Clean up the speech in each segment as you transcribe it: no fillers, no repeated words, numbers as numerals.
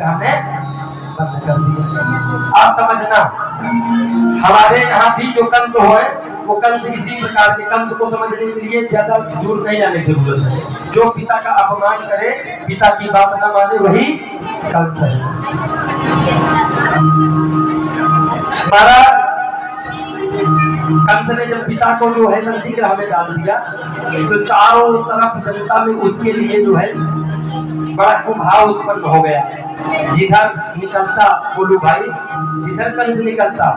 हमें बंद कर दिया। आप समझना, हमारे यहाँ भी जो कंस हो वो कंस इसी प्रकार के कंस को समझने के लिए ज्यादा दूर नहीं जाने की जरूरत है। जो पिता का अपमान करे, पिता की बात न माने, वही कंस है। हमारा कंस ने जब पिता को जो है नंदी ग्रह में डाल दिया तो चारों तरफ जनता में उसके लिए जो है बड़ा कुभाव उत्पन्न हो गया। जिधर निकलता बोलू भाई, जिधर कंस निकलता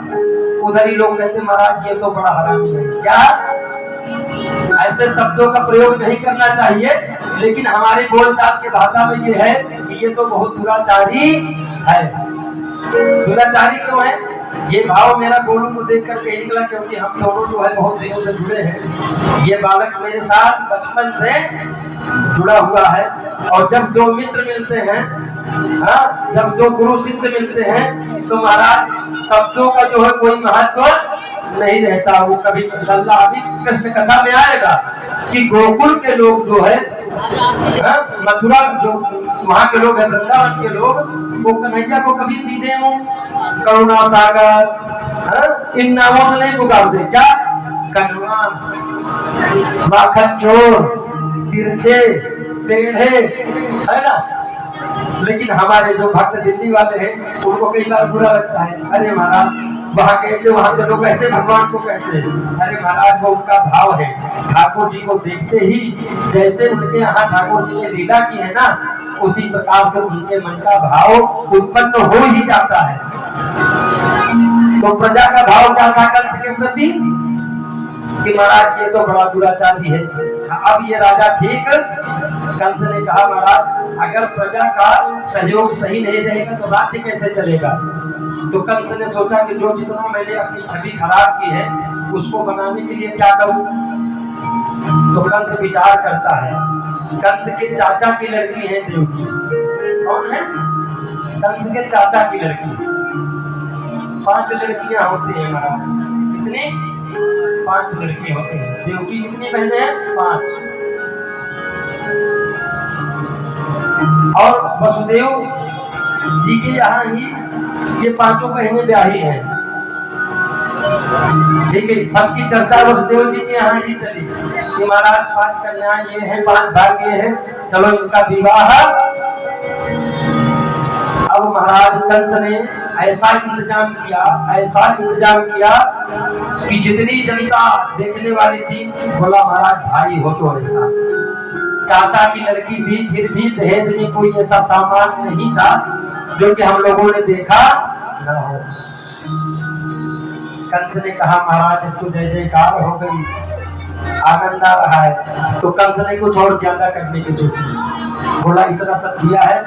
उधर ही लोग कहते महाराज ये तो बड़ा हरामी है। क्या ऐसे शब्दों का प्रयोग नहीं करना चाहिए, लेकिन हमारे बोलचाल की भाषा में ये है कि ये तो बहुत दुराचारी है। दुराचारी क्यों है? ये भाव मेरा गोलू को देख कर के निकला, क्योंकि हम दोनों जो है बहुत दिनों से जुड़े हैं। ये बालक मेरे साथ बचपन से जुड़ा हुआ है, और जब दो मित्र मिलते हैं, हाँ, जब दो गुरु शिष्य मिलते हैं, तो महाराज शब्दों का जो है कोई महत्व नहीं रहता। वो कभी लल्ला आदि कृष्ण कथा में आएगा कि गोकुल के लोग जो है, मथुरा जो वहाँ के लोग है, वृंदावन के लोग, वो कन्हैया को कभी सीधे मुंह करुणा सागर इन नामों से नहीं पुकारते। क्या कन्वा, माखन चोर, तिरछे, टेढ़े, है ना। लेकिन हमारे जो भक्त दिल्ली वाले हैं उनको कई बार बुरा लगता है। अरे महाराज वहाँ के लोग ऐसे भगवान को कहते हैं। अरे महाराज वो उनका भाव है। ठाकुर जी को देखते ही जैसे उनके यहाँ ठाकुर जी ने लीला की है ना, उसी प्रकार से उनके मन का भाव उत्पन्न हो ही जाता है। तो प्रजा का भाव क्या था कंस के प्रति कि महाराज ये तो बड़ा दुराचारी है। अब ये राजा ठीक, कंस ने कहा महाराज अगर प्रजा का सहयोग सही नहीं रहेगा तो राज्य कैसे चलेगा। तो कंस ने सोचा कि जो जितना मैंने अपनी छवि खराब की है उसको बनाने के लिए क्या करूं। तो कंस विचार करता है। कंस के चाचा की लड़की है देवकी। कौन है? कंस के चाचा की लड़की। 5 लड़कियां होती है महाराज। कितनी? 5 लड़के होते हैं। देवकी कितनी बहनें हैं? 5। और वसुदेव जी के यहाँ ही ये 5 बहनें ब्याही हैं। ठीक है, सबकी चर्चा वसुदेव जी के यहाँ ही चली कि महाराज 5 कन्याएं ये हैं, 5 भाग्य हैं, चलो इनका विवाह। अब महाराज कंस ने ऐसा इंतजाम किया कि जितनी जनता देखने वाली थी बोला महाराज भाई हो तो ऐसा। चाचा की लड़की भी फिर भी दहेज में कोई ऐसा सामान नहीं था जो कि हम लोगों ने देखा न हो। कंस ने कहा महाराज तो जय जयकार हो गई, आनंद आ रहा है। तो कंस ने कुछ और ज्यादा करने की सोची। बोला इतना सब किया है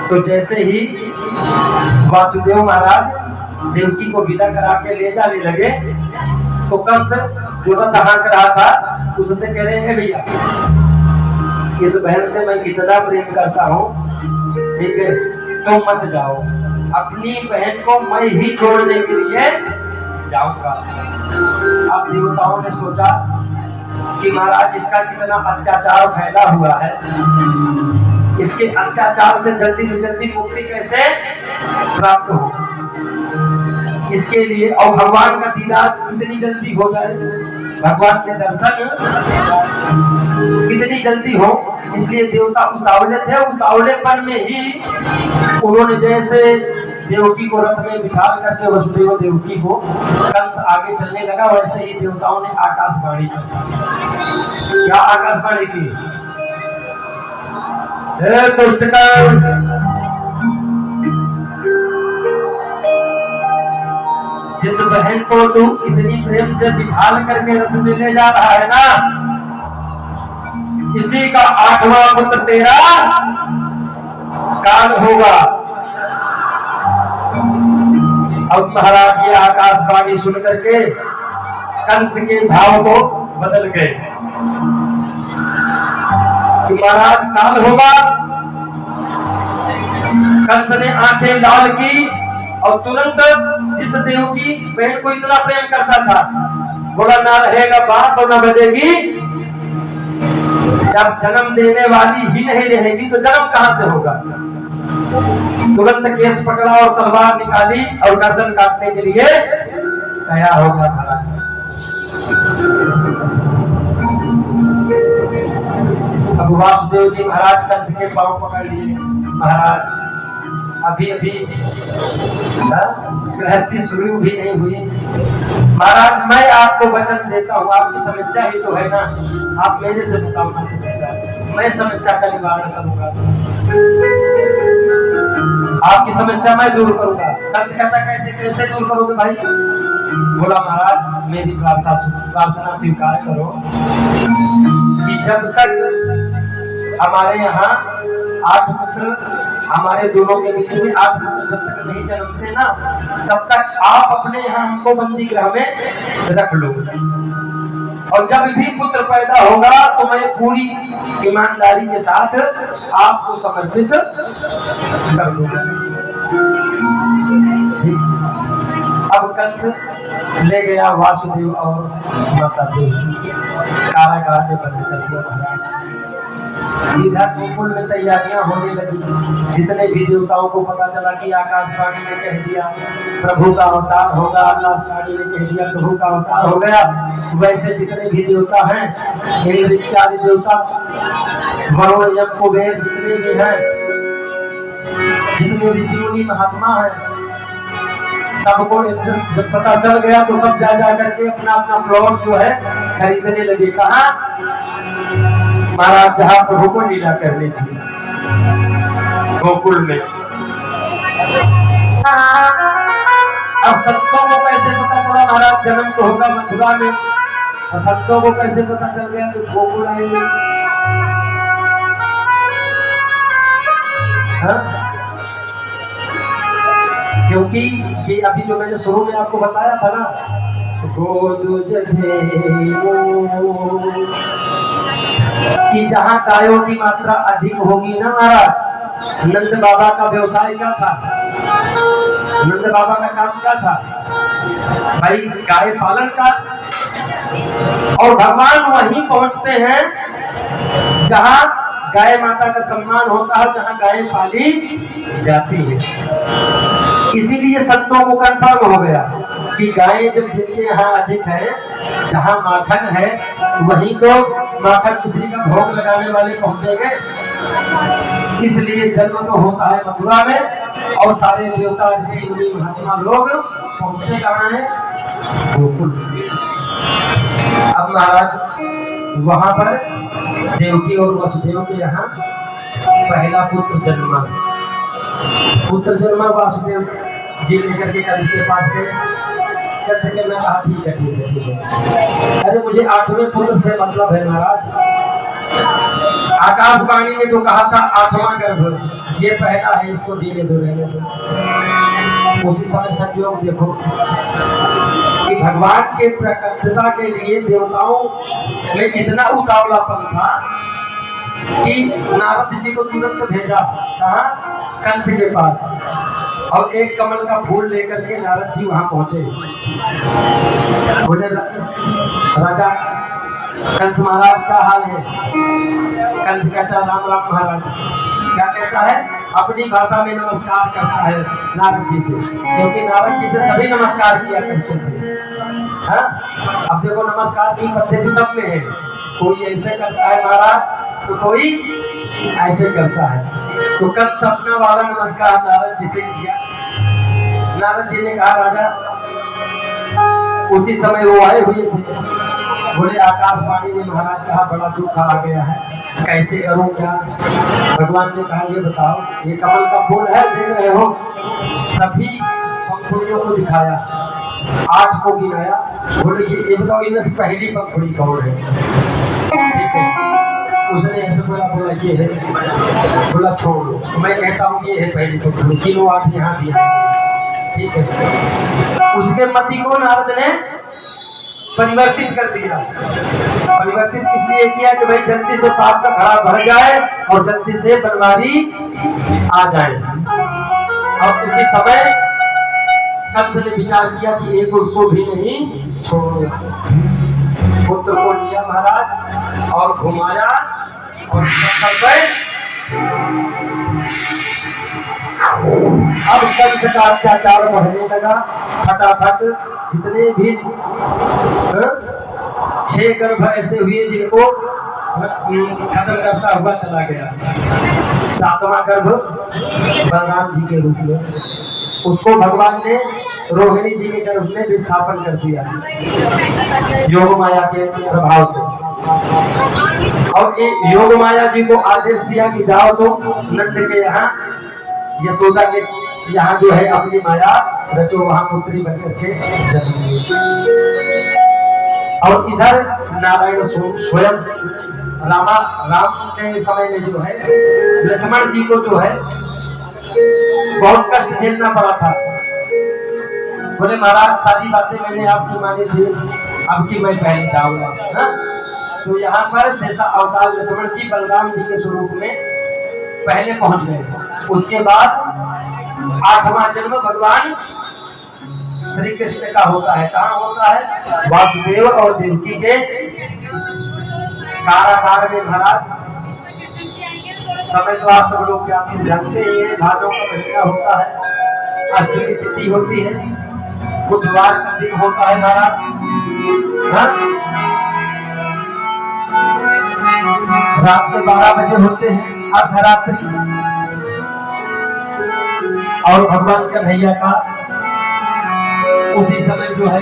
तो जैसे ही वासुदेव महाराज देवकी को विदा करा के ले जाने लगे तो कंस जो हाँक रहा था उससे कह रहे हैं भैया इस बहन से मैं इतना प्रेम करता हूँ, ठीक है, तो मत जाओ। अपनी बहन को मैं ही छोड़ने के लिए जाऊंगा। अब देवताओं ने सोचा कि महाराज इसका कितना अत्याचार फैला हुआ है, इसके अत्याचार से जल्दी मुक्ति कैसे प्राप्त हो, इसके लिए और भगवान का दीदार कितनी जल्दी हो जाए, भगवान के दर्शन कितनी जल्दी हो, इसलिए देवता उतावले थे। उतावलेपन में ही उन्होंने जैसे देवकी को रथ में बिठाल करके वसुदेव देवकी को कंस आगे चलने लगा, वैसे ही देवताओं ने आकाशवाणी की। क्या आकाशवाणी की? हे दुष्ट कंस, जिस बहन को तू इतनी प्रेम से बिठाल करके रथ में ले जा रहा है ना, इसी का 8वां पुत्र तेरा काल होगा। अब महाराज ये आकाशवाणी सुन करके कंस के भाव को बदल गए कि महाराज काल होगा। कंस ने आंखें लाल की और तुरंत जिस देव की बहन को इतना प्रेम करता था बोला ना रहेगा बात और ना बजेगी। जब जन्म देने वाली ही नहीं रहेगी तो जन्म कहां से होगा। तुरंत केस पकड़ा और तलवार निकाली और गर्दन काटने के लिए तैयार हो गया महाराज। अब वासुदेव जी महाराज कंस के पांव पकड़ लिए। महाराज अभी अभी गृहस्थी शुरू भी नहीं हुई। महाराज मैं आपको वचन देता हूँ, आपकी समस्या ही तो है ना, आप मेरे से बताओ ना समस्या, मैं समस्या का निवारण करूंगा, आपकी समस्या मैं दूर करूंगा। कंस कहता कैसे कैसे दूर करोगे भाई? बोला महाराज मेरी प्रार्थना स्वीकार करो कि जब तक हमारे यहाँ 8 पुत्र, हमारे दोनों के बीच में 8 पुत्र जब तक नहीं जन्मते ना, तब तक आप अपने यहाँ हमको बंदी गृह में रख लो, और जब भी पुत्र पैदा होगा तो मैं पूरी ईमानदारी के साथ आपको समर्पित कर दूंगा। अब कंस ले गया वासुदेव और माता देवी, कारागार में बंद कर दिया। इधर गोकुल में तैयारियां होने लगी। जितने भी देवताओं को पता चला कि आकाशवाणी ने कह दिया प्रभु का अवतार होगा, आकाशवाणी ने कह दिया प्रभु का अवतार हो गया, वैसे जितने भी देवता हैं, इंद्र इत्यादि देवता, वरुण यम कुबेर जितने भी हैं, जितने ऋषि मुनि महात्मा हैं, सबको जब पता चल गया तो सब जा करके अपना अपना प्लॉट जो है खरीदने लगे। कहा? महाराज जहां प्रभु को लीला करनी थी, गोकुल में। अब संतों को कैसे पता चला महाराज जन्म तो होगा मथुरा में, और संतों को कैसे पता चल गया कि गोकुल आएंगे? क्योंकि ये अभी जो मैंने शुरू में आपको बताया था ना, कि जहाँ गायों की मात्रा अधिक होगी ना महाराज। नंद बाबा का व्यवसाय क्या था? नंद बाबा का काम क्या था भाई? गाय पालन का। और भगवान वहीं पहुंचते हैं जहाँ गाय माता का सम्मान होता है, जहाँ गाय पाली जाती है। इसीलिए संतों को कंफर्म हो गया कि गायें जब जिनके यहाँ अधिक है, जहाँ माखन है, वहीं तो माखन किसी का भोग लगाने वाले पहुंचेंगे। इसलिए जन्म तो होता है मथुरा में, और सारे देवता ऋषि मुनि महात्मा लोग पहुंचते कहाँ हैं? गोकुल। अब महाराज वहां पर देवकी और वसुदेव के यहाँ पहला पुत्र जन्मा। पुत्र जन्मा, वासुदेव जी लेकर के कंस के पास गए। कंस के मैं कहा ठीक है ठीक है ठीक है, अरे मुझे 8वें पुत्र से मतलब है महाराज। आकाशवाणी ने तो कहा था 8वां गर्भ, ये पहला है, इसको जीने दो, रहने दो। उसी समय संयोग देखो कि भगवान के प्रकटता के लिए देवताओं में इतना उतावलापन था कि नारद जी को तुरंत भेजा कहाँ? कंस के पास, और एक कमल का फूल लेकर के नारद जी वहां पहुंचे। बोले राजा कंस महाराज का हाल है? कंस कहता राम राम महाराज। क्या कहता है? अपनी भाषा में नमस्कार करता है नारद जी से, क्योंकि नारद जी से सभी नमस्कार किया करते थे। हाँ? अब देखो नमस्कार की पद्धति सब में है, कोई ऐसे करता है महाराज तो कोई ऐसे करता है। तो कंस अपना वाला नमस्कार नारद जी से किया। नारद जी ने कहा राजा, उसी समय वो आए हुए थे। बोले आकाशवाणी ने महाराज कहा बड़ा दुख आ गया है, कैसे करूं क्या? भगवान ने कहा ये बताओ, ये कमल का फूल है देख रहे हो, सभी पंखुड़ियों को दिखाया, 8 को गिनाया। बोले ये बताओ इनमें से पहली पंखुड़ी कौन है? ठीक है, उसने ऐसे बोला, बोला ये है। बोला छोड़ लो, मैं कहता हूँ ये है पहली पंखुड़ी, किलो 8 यहाँ दिया। ठीक है, उसके मति को नारद ने परिवर्तित कर दिया। परिवर्तित इसलिए किया कि भाई जल्दी से पाप का घड़ा भर जाए और जल्दी से बनवारी आ जाए। और उसी समय कंस ने विचार किया कि एक उसको भी नहीं छोड़ो। पुत्र को लिया महाराज और घुमाया और अब कंस का अत्याचार बढ़ने लगा। फटाफट जितने भी 6 गर्भ ऐसे हुए जिनको खत्म करता हुआ चला गया। 7वां गर्भ बलराम जी के रूप में, उसको भगवान ने रोहिणी जी के गर्भ में विस्थापन कर दिया योग माया के प्रभाव से। और ये योग माया जी को आदेश दिया कि जाओ तो नंद के यहाँ यशोदा के यहाँ जो है अपनी माया रचो, वहां पुत्री बनकर के जन्म। और इधर नारायण स्वयं राम के समय में जो है लक्ष्मण जी को जो है बहुत कष्ट झेलना पड़ा था। बोले महाराज सारी बातें मैंने आपकी मानी थी, अब की मैं पहले जाऊंगा। तो यहाँ पर जैसा अवतार लक्ष्मण जी बलराम जी के स्वरूप में पहले पहुंच गए। उसके बाद 8वां जन्म भगवान श्री कृष्ण का होता है। कहाँ होता है? वासुदेव और देवकी के कारागार में। महाराज समय तो आप सब लोग जानते हैं, भादों का महीना होता है, अष्टमी तिथि होती है, बुधवार का दिन होता है महाराज। रात के 12 बजे होते हैं अर्धरात्रि, और भगवान कन्हैया का उसी समय जो है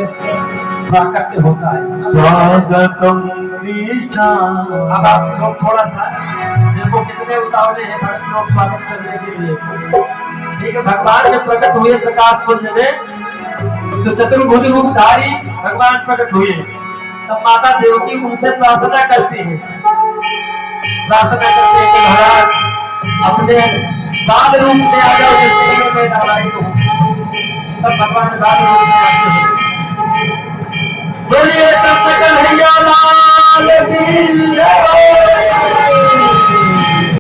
प्राकट्य होता है। स्वागतम कृष्णा। अब आप लोग थोड़ा सा देखो कितने उतावले हैं भक्त लोग स्वागत करने के लिए। ठीक है, भगवान जब प्रकट हुए प्रकाश पुंज में तो चतुर्भुज रूपधारी भगवान प्रकट हुए, तब माता देवकी उनसे प्रार्थना करती है, प्रार्थना करते हैं कि महाराज अपने बाल रूप में आ जाओ, जिससे मैं नारायण हूँ। तब भगवान बाल रूप में आते हैं।